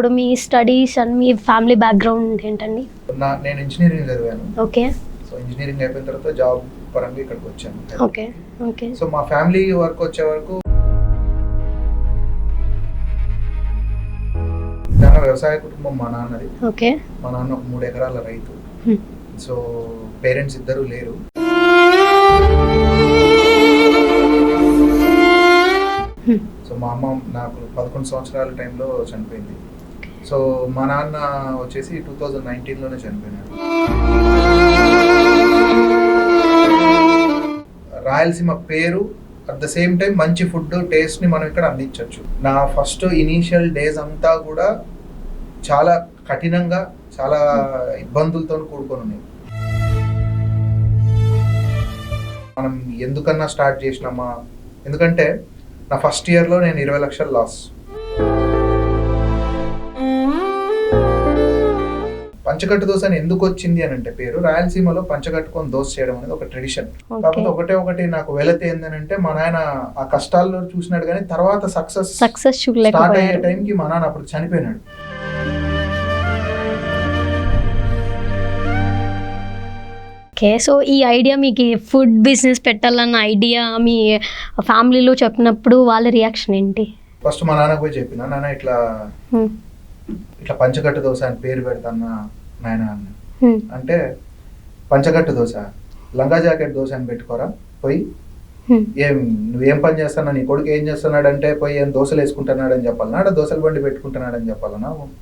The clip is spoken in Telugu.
ఇప్పుడు మీ స్టడీస్ అండ్ మీ ఫ్యామిలీ బ్యాక్గ్రౌండ్ ఏంటండి? నేను ఇంజనీరింగ్ చదివాను. ఓకే. సో ఇంజనీరింగ్ అయిపోయిన తర్వాత జాబ్ పరంగా ఇక్కడికి వచ్చాను. ఓకే. ఓకే. సో మా ఫ్యామిలీ వర్క్ వచ్చే వరకు వ్యవసాయ కుటుంబం మా నాన్నది. ఓకే. మా నాన్న ఒక 3 ఎకరాల రైతు. సో పేరెంట్స్ ఇద్దరు లేరు. సో మా అమ్మ నాకు 11 సంవత్సరాల టైంలో చనిపోయింది. సో మా నాన్న వచ్చేసి 2019లోనే చనిపోయినాడు. రాయలసీమ పేరు అట్ ద సేమ్ టైం మంచి ఫుడ్ టేస్ట్ని మనం ఇక్కడ అందించవచ్చు. నా ఫస్ట్ ఇనీషియల్ డేస్ అంతా కూడా చాలా కఠినంగా, చాలా ఇబ్బందులతో కూడుకొని ఉన్నాయి. మనం ఎందుకన్నా స్టార్ట్ చేసినామా, ఎందుకంటే నా ఫస్ట్ ఇయర్లో నేను 20 లక్షలు లాస్. పంచకట్టు దోశ అని ఎందుకు వచ్చింది అని అంటే పేరు, రాయలసీమలో పంచకట్టుకొని దోశ చేయడం అనేది ఒక ట్రెడిషన్. కాకపోతే ఒకటి నాకు వెలత ఏంటంటే మా నాయన ఆ కష్టాల్లో చూసినాడు, కానీ తర్వాత సక్సెస్ స్టార్ట్ అయ్యే టైంకి మా నాన్న అప్పుడు చనిపోయినాడు. ఓకే. సో ఈ ఐడియా, మీకు ఫుడ్ బిజినెస్ పెట్టాలన్న ఐడియా మీ ఫ్యామిలీలో చెప్పినప్పుడు వాళ్ళ రియాక్షన్ ఏంటి? ఫస్ట్ మా నాన్న పోయి చెప్పిన, నాన్న ఇట్లా పంచకట్టు దోశ అని పేరు పెడతాన్న నాయన అన్న. అంటే పంచకట్టు దోశ, లంగా జాకెట్ దోశ అని పెట్టుకోరా, పోయి నువ్వేం పని చేస్తానా, నీ కొడుకు ఏం చేస్తున్నాడు అంటే పోయి ఏం దోశలు వేసుకుంటున్నాడు అని చెప్పాలన్నా, దోశల బండి పెట్టుకుంటున్నాడు అని చెప్పాలన్నా,